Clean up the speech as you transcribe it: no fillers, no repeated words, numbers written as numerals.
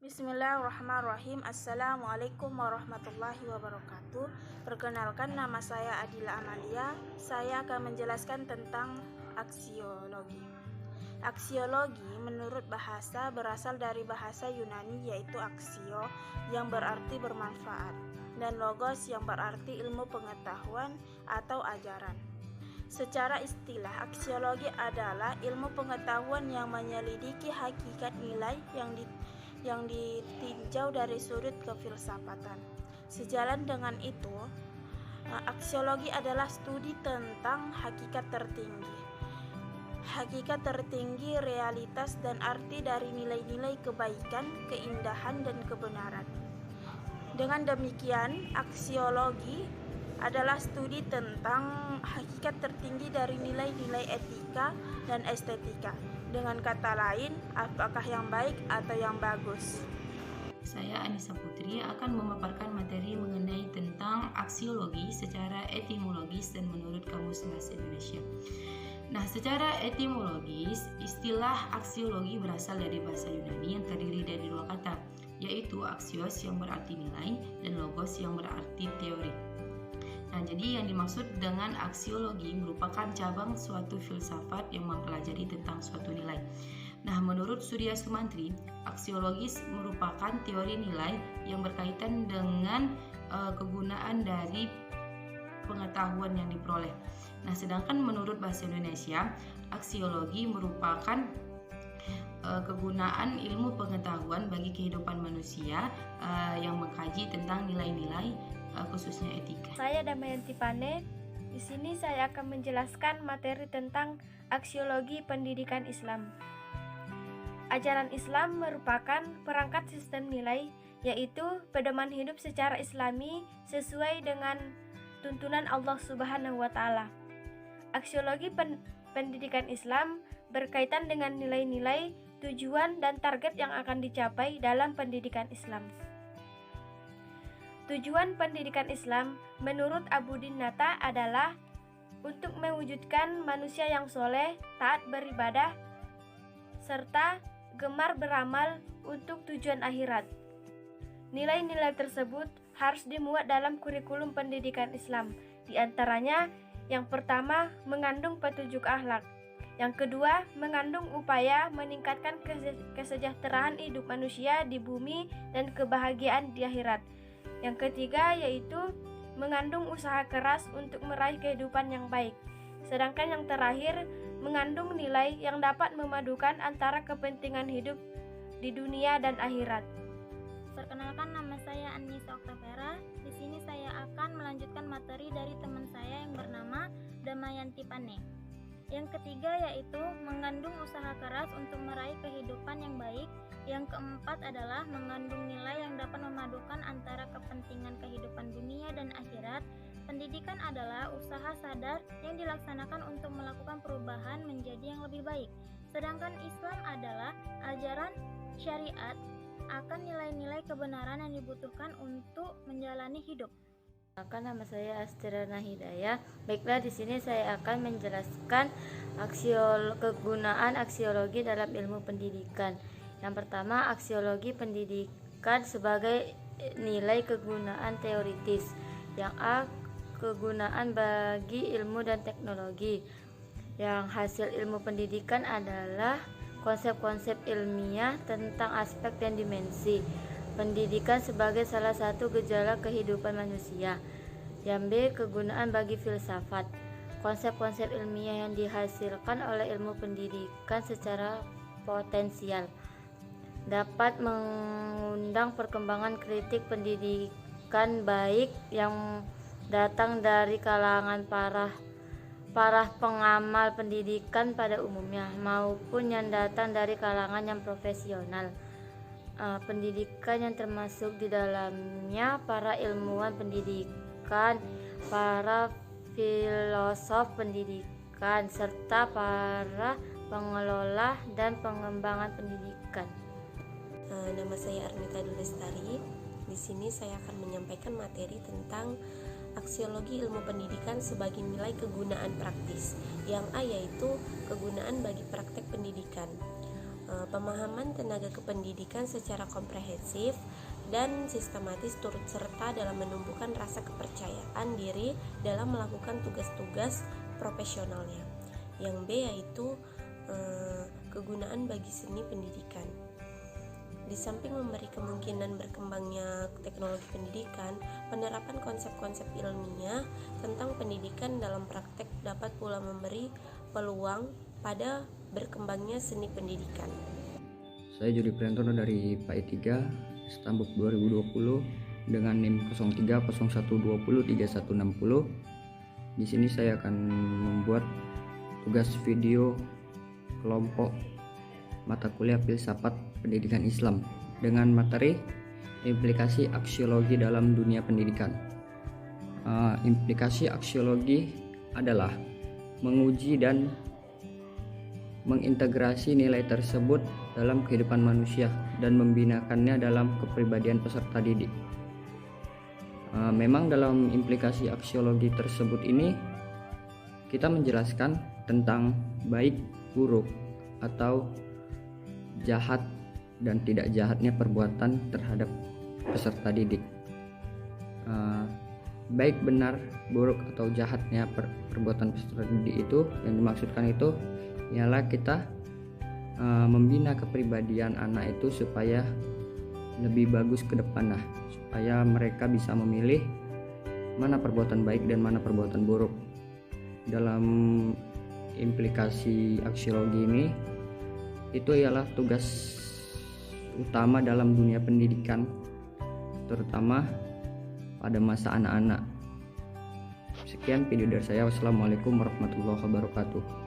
Bismillahirrahmanirrahim. Assalamualaikum warahmatullahi wabarakatuh. Perkenalkan, nama saya Adila Amalia. Saya akan menjelaskan tentang aksiologi. Aksiologi menurut bahasa berasal dari bahasa Yunani, yaitu aksio yang berarti bermanfaat, dan logos yang berarti ilmu pengetahuan atau ajaran. Secara istilah, aksiologi adalah ilmu pengetahuan yang menyelidiki hakikat nilai yang ditinjau dari sudut kefilsafatan. Sejalan dengan itu, aksiologi adalah studi tentang hakikat tertinggi, realitas dan arti dari nilai-nilai kebaikan, keindahan, dan kebenaran. Dengan demikian, aksiologi adalah studi tentang hakikat tertinggi dari nilai-nilai etika dan estetika. Dengan kata lain, apakah yang baik atau yang bagus? Saya Anissa Putri akan memaparkan materi mengenai tentang aksiologi secara etimologis dan menurut Kamus Bahasa Indonesia. Nah, secara etimologis, istilah aksiologi berasal dari bahasa Yunani yang terdiri dari dua kata, yaitu aksios yang berarti nilai dan logos yang berarti teori. Nah, jadi yang dimaksud dengan aksiologi merupakan cabang suatu filsafat yang mempelajari tentang suatu nilai. Nah, menurut Surya Sumantri, aksiologis merupakan teori nilai yang berkaitan dengan kegunaan dari pengetahuan yang diperoleh. Nah, sedangkan menurut bahasa Indonesia, aksiologi merupakan kegunaan ilmu pengetahuan bagi kehidupan manusia yang mengkaji tentang nilai-nilai khususnya etika. Saya Damayanti Pane. Di sini saya akan menjelaskan materi tentang aksiologi pendidikan Islam. Ajaran Islam merupakan perangkat sistem nilai, yaitu pedoman hidup secara Islami sesuai dengan tuntunan Allah Subhanahu wa Ta'ala. Aksiologi pendidikan Islam berkaitan dengan nilai-nilai, tujuan, dan target yang akan dicapai dalam pendidikan Islam. Tujuan pendidikan Islam menurut Abuddin Nata adalah untuk mewujudkan manusia yang soleh, taat beribadah, serta gemar beramal untuk tujuan akhirat. Nilai-nilai tersebut harus dimuat dalam kurikulum pendidikan Islam. Di antaranya, yang pertama, mengandung petunjuk akhlak. Yang kedua, mengandung upaya meningkatkan kesejahteraan hidup manusia di bumi dan kebahagiaan di akhirat. Yang ketiga yaitu mengandung usaha keras untuk meraih kehidupan yang baik. Sedangkan yang terakhir mengandung nilai yang dapat memadukan antara kepentingan hidup di dunia dan akhirat. Perkenalkan, nama saya Anissa Oktavera. Di sini saya akan melanjutkan materi dari teman saya yang bernama Damayanti Pane. Yang ketiga yaitu mengandung usaha keras untuk meraih kehidupan yang baik. Yang keempat adalah mengandung nilai yang dapat memadukan antara kepentingan kehidupan dunia dan akhirat. Pendidikan adalah usaha sadar yang dilaksanakan untuk melakukan perubahan menjadi yang lebih baik. Sedangkan Islam adalah ajaran syariat akan nilai-nilai kebenaran yang dibutuhkan untuk menjalani hidup. Nama saya Astrana Hidayah. Baiklah, di sini saya akan menjelaskan kegunaan aksiologi dalam ilmu pendidikan. Yang pertama, aksiologi pendidikan sebagai nilai kegunaan teoritis. Yang A, kegunaan bagi ilmu dan teknologi. Yang hasil ilmu pendidikan adalah konsep-konsep ilmiah tentang aspek dan dimensi pendidikan sebagai salah satu gejala kehidupan manusia. Yang B, kegunaan bagi filsafat. Konsep-konsep ilmiah yang dihasilkan oleh ilmu pendidikan secara potensial dapat mengundang perkembangan kritik pendidikan baik yang datang dari kalangan para pengamal pendidikan pada umumnya maupun yang datang dari kalangan yang profesional. Pendidikan yang termasuk di dalamnya para ilmuwan pendidikan, para filosof pendidikan, serta para pengelola dan pengembangan pendidikan. Nama saya Arnita Dulestari. Di sini saya akan menyampaikan materi tentang aksiologi ilmu pendidikan sebagai nilai kegunaan praktis. Yang A yaitu kegunaan bagi praktek pendidikan. Pemahaman tenaga kependidikan secara komprehensif dan sistematis turut serta dalam menumbuhkan rasa kepercayaan diri dalam melakukan tugas-tugas profesionalnya. Yang B yaitu kegunaan bagi seni pendidikan. Di samping memberi kemungkinan berkembangnya teknologi pendidikan, penerapan konsep-konsep ilmiah tentang pendidikan dalam praktek dapat pula memberi peluang pada berkembangnya seni pendidikan. Saya Jody Priantono dari PAI 3, Stambuk 2020 dengan NIM 0301203160. Di sini saya akan membuat tugas video kelompok mata kuliah filsafat pendidikan Islam dengan materi implikasi aksiologi dalam dunia pendidikan. Implikasi aksiologi adalah menguji dan mengintegrasi nilai tersebut dalam kehidupan manusia dan membinakannya dalam kepribadian peserta didik. Memang dalam implikasi aksiologi tersebut ini kita menjelaskan tentang baik, buruk, atau jahat dan tidak jahatnya perbuatan terhadap peserta didik. Baik, benar, buruk, atau jahatnya perbuatan peserta didik itu yang dimaksudkan itu ialah kita membina kepribadian anak itu supaya lebih bagus ke depan, supaya mereka bisa memilih mana perbuatan baik dan mana perbuatan buruk. Dalam implikasi aksiologi ini itu ialah tugas utama dalam dunia pendidikan, terutama pada masa anak-anak. Sekian video dari saya. Wassalamualaikum warahmatullahi wabarakatuh.